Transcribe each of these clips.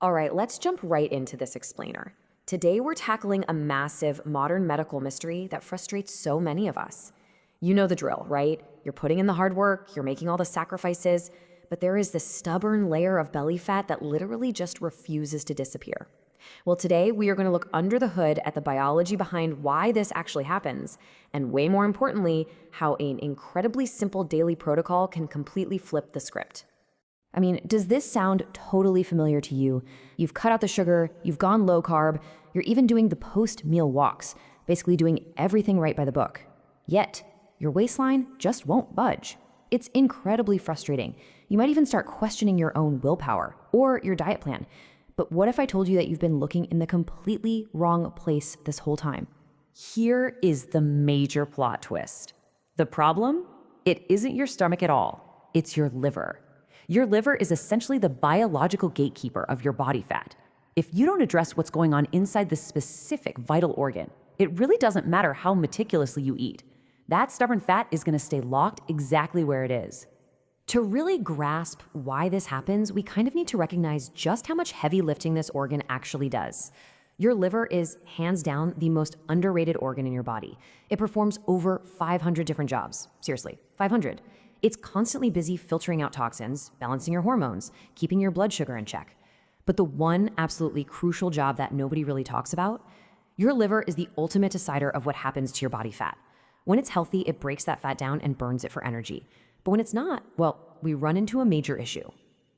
All right, let's jump right into this explainer. Today, we're tackling a massive modern medical mystery that frustrates so many of us. You know the drill, right? You're putting in the hard work, you're making all the sacrifices, but there is this stubborn layer of belly fat that literally just refuses to disappear. Well, today we are going to look under the hood at the biology behind why this actually happens, and way more importantly, how an incredibly simple daily protocol can completely flip the script. I mean, does this sound totally familiar to you? You've cut out the sugar, you've gone low carb, you're even doing the post-meal walks, basically doing everything right by the book. Yet, your waistline just won't budge. It's incredibly frustrating. You might even start questioning your own willpower or your diet plan. But what if I told you that you've been looking in the completely wrong place this whole time? Here is the major plot twist. The problem? It isn't your stomach at all. It's your liver. Your liver is essentially the biological gatekeeper of your body fat. If you don't address what's going on inside this specific vital organ, it really doesn't matter how meticulously you eat. That stubborn fat is going to stay locked exactly where it is. To really grasp why this happens, we kind of need to recognize just how much heavy lifting this organ actually does. Your liver is hands down the most underrated organ in your body. It performs over 500 different jobs. Seriously, 500. It's constantly busy filtering out toxins, balancing your hormones, keeping your blood sugar in check. But the one absolutely crucial job that nobody really talks about, your liver is the ultimate decider of what happens to your body fat. When it's healthy, it breaks that fat down and burns it for energy. But when it's not, well, we run into a major issue.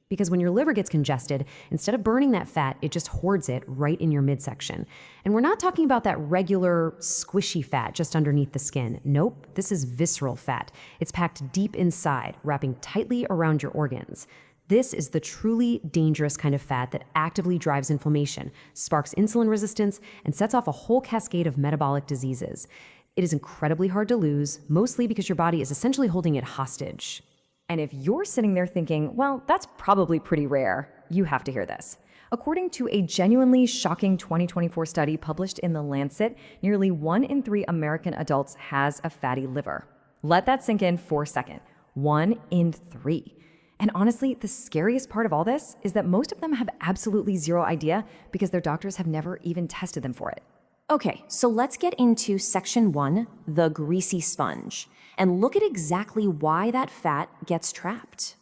Because when your liver gets congested, instead of burning that fat, it just hoards it right in your midsection. And we're not talking about that regular squishy fat just underneath the skin. Nope, this is visceral fat. It's packed deep inside, wrapping tightly around your organs. This is the truly dangerous kind of fat that actively drives inflammation, sparks insulin resistance, and sets off a whole cascade of metabolic diseases. It is incredibly hard to lose, mostly because your body is essentially holding it hostage. And if you're sitting there thinking, well, that's probably pretty rare, you have to hear this. According to a genuinely shocking 2024 study published in The Lancet, nearly 1 in 3 American adults has a fatty liver. Let that sink in for a second. 1 in 3. And honestly, the scariest part of all this is that most of them have absolutely zero idea because their doctors have never even tested them for it. Okay, so let's get into section 1, the greasy sponge, and look at exactly why that fat gets trapped.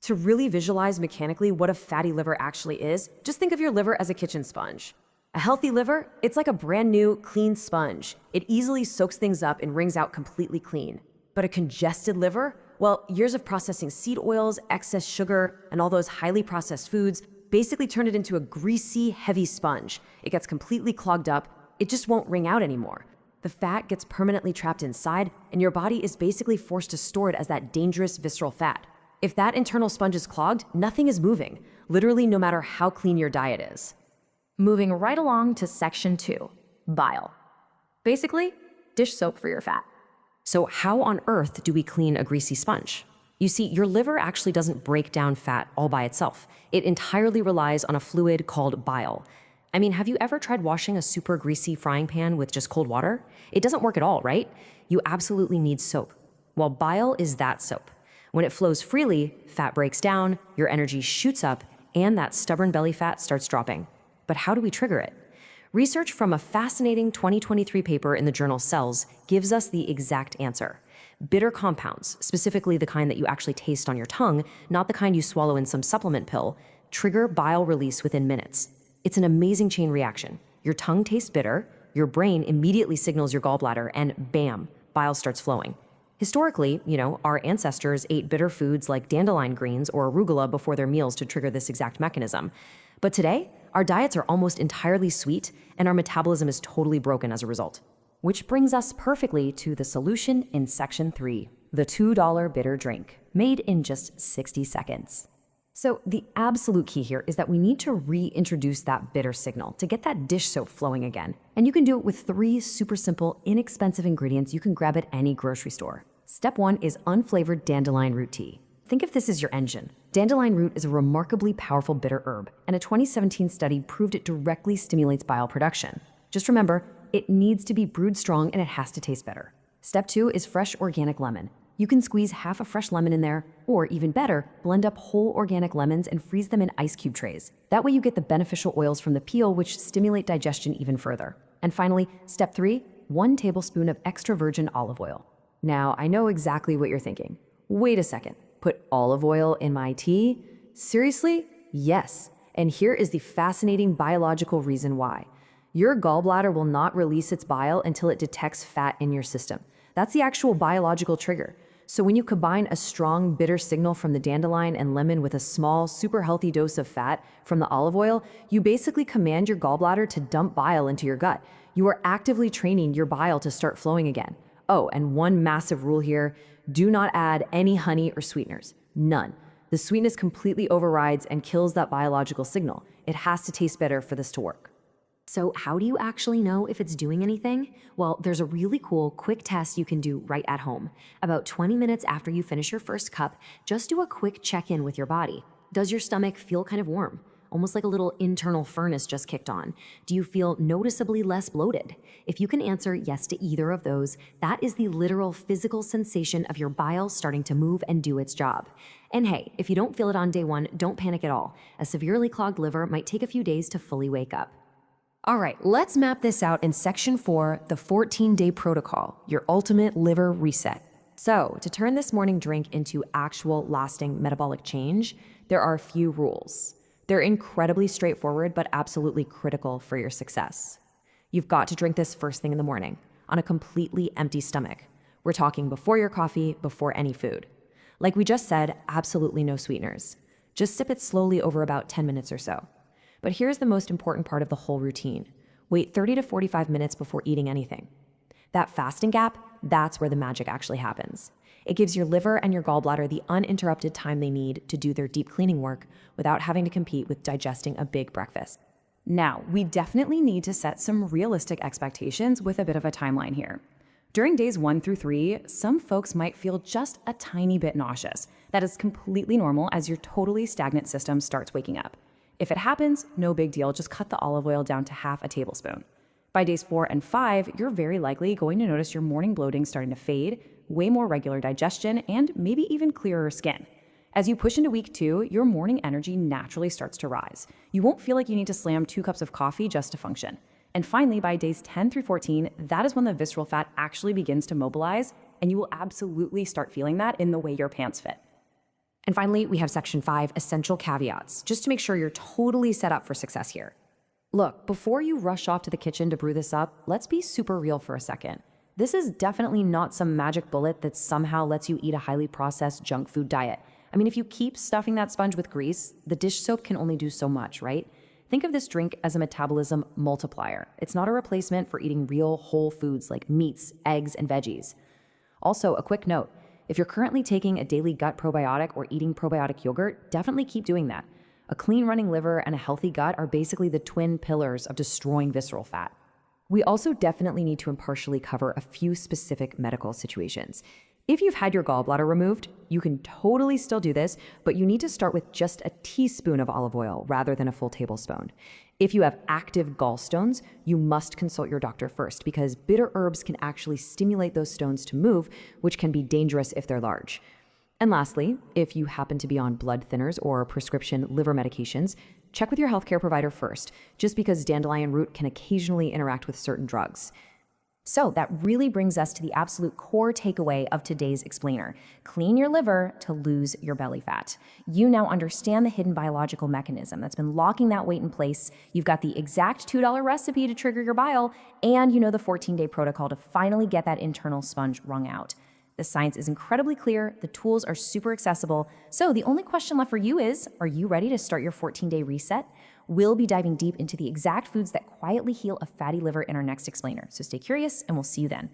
To really visualize mechanically what a fatty liver actually is, just think of your liver as a kitchen sponge. A healthy liver, it's like a brand new, clean sponge. It easily soaks things up and wrings out completely clean. But a congested liver, well, years of processing seed oils, excess sugar, and all those highly processed foods basically turn it into a greasy, heavy sponge. It gets completely clogged up. It just won't wring out anymore. The fat gets permanently trapped inside, and your body is basically forced to store it as that dangerous visceral fat. If that internal sponge is clogged, nothing is moving, literally no matter how clean your diet is. Moving right along to section 2, bile. Basically, dish soap for your fat. So how on earth do we clean a greasy sponge? You see, your liver actually doesn't break down fat all by itself. It entirely relies on a fluid called bile. I mean, have you ever tried washing a super greasy frying pan with just cold water? It doesn't work at all, right? You absolutely need soap. Well, bile is that soap. When it flows freely, fat breaks down, your energy shoots up, and that stubborn belly fat starts dropping. But how do we trigger it? Research from a fascinating 2023 paper in the journal Cells gives us the exact answer. Bitter compounds, specifically the kind that you actually taste on your tongue, not the kind you swallow in some supplement pill, trigger bile release within minutes. It's an amazing chain reaction. Your tongue tastes bitter, your brain immediately signals your gallbladder, and bam, bile starts flowing. Historically, our ancestors ate bitter foods like dandelion greens or arugula before their meals to trigger this exact mechanism. But today, our diets are almost entirely sweet, and our metabolism is totally broken as a result. Which brings us perfectly to the solution in section 3, the $2 bitter drink, made in just 60 seconds. So the absolute key here is that we need to reintroduce that bitter signal to get that dish soap flowing again. And you can do it with 3 super simple, inexpensive ingredients you can grab at any grocery store. Step 1 is unflavored dandelion root tea. Think of this as your engine. Dandelion root is a remarkably powerful bitter herb, and a 2017 study proved it directly stimulates bile production. Just remember, it needs to be brewed strong and it has to taste better. Step 2 is fresh organic lemon. You can squeeze half a fresh lemon in there, or even better, blend up whole organic lemons and freeze them in ice cube trays. That way you get the beneficial oils from the peel, which stimulate digestion even further. And finally, step 3, 1 tablespoon of extra virgin olive oil. Now, I know exactly what you're thinking. Wait a second, put olive oil in my tea? Seriously? Yes. And here is the fascinating biological reason why. Your gallbladder will not release its bile until it detects fat in your system. That's the actual biological trigger. So when you combine a strong, bitter signal from the dandelion and lemon with a small, super healthy dose of fat from the olive oil, you basically command your gallbladder to dump bile into your gut. You are actively training your bile to start flowing again. Oh, and one massive rule here, do not add any honey or sweeteners. None. The sweetness completely overrides and kills that biological signal. It has to taste better for this to work. So how do you actually know if it's doing anything? Well, there's a really cool, quick test you can do right at home. About 20 minutes after you finish your first cup, just do a quick check-in with your body. Does your stomach feel kind of warm? Almost like a little internal furnace just kicked on. Do you feel noticeably less bloated? If you can answer yes to either of those, that is the literal physical sensation of your bile starting to move and do its job. And hey, if you don't feel it on day 1, don't panic at all. A severely clogged liver might take a few days to fully wake up. All right, let's map this out in section 4, the 14-day protocol, your ultimate liver reset. So to turn this morning drink into actual lasting metabolic change, there are a few rules. They're incredibly straightforward, but absolutely critical for your success. You've got to drink this first thing in the morning, on a completely empty stomach. We're talking before your coffee, before any food. Like we just said, absolutely no sweeteners. Just sip it slowly over about 10 minutes or so. But here's the most important part of the whole routine. Wait 30 to 45 minutes before eating anything. That fasting gap, that's where the magic actually happens. It gives your liver and your gallbladder the uninterrupted time they need to do their deep cleaning work without having to compete with digesting a big breakfast. Now, we definitely need to set some realistic expectations with a bit of a timeline here. During days 1 through 3, some folks might feel just a tiny bit nauseous. That is completely normal as your totally stagnant system starts waking up. If it happens, no big deal, just cut the olive oil down to half a tablespoon. By days 4 and 5, you're very likely going to notice your morning bloating starting to fade, way more regular digestion, and maybe even clearer skin. As you push into week 2, your morning energy naturally starts to rise. You won't feel like you need to slam 2 cups of coffee just to function. And finally, by days 10 through 14, that is when the visceral fat actually begins to mobilize, and you will absolutely start feeling that in the way your pants fit. And finally, we have section 5, essential caveats, just to make sure you're totally set up for success here. Look, before you rush off to the kitchen to brew this up, let's be super real for a second. This is definitely not some magic bullet that somehow lets you eat a highly processed junk food diet. I mean, if you keep stuffing that sponge with grease, the dish soap can only do so much, right? Think of this drink as a metabolism multiplier. It's not a replacement for eating real whole foods like meats, eggs, and veggies. Also, a quick note. If you're currently taking a daily gut probiotic or eating probiotic yogurt, definitely keep doing that. A clean running liver and a healthy gut are basically the twin pillars of destroying visceral fat. We also definitely need to impartially cover a few specific medical situations. If you've had your gallbladder removed, you can totally still do this, but you need to start with just a teaspoon of olive oil rather than a full tablespoon. If you have active gallstones, you must consult your doctor first because bitter herbs can actually stimulate those stones to move, which can be dangerous if they're large. And lastly, if you happen to be on blood thinners or prescription liver medications, check with your healthcare provider first, just because dandelion root can occasionally interact with certain drugs. So that really brings us to the absolute core takeaway of today's explainer. Clean your liver to lose your belly fat. You now understand the hidden biological mechanism that's been locking that weight in place. You've got the exact $2 recipe to trigger your bile, and you know the 14-day protocol to finally get that internal sponge wrung out. The science is incredibly clear, the tools are super accessible, so the only question left for you is, are you ready to start your 14-day reset? We'll be diving deep into the exact foods that quietly heal a fatty liver in our next explainer, so stay curious and we'll see you then.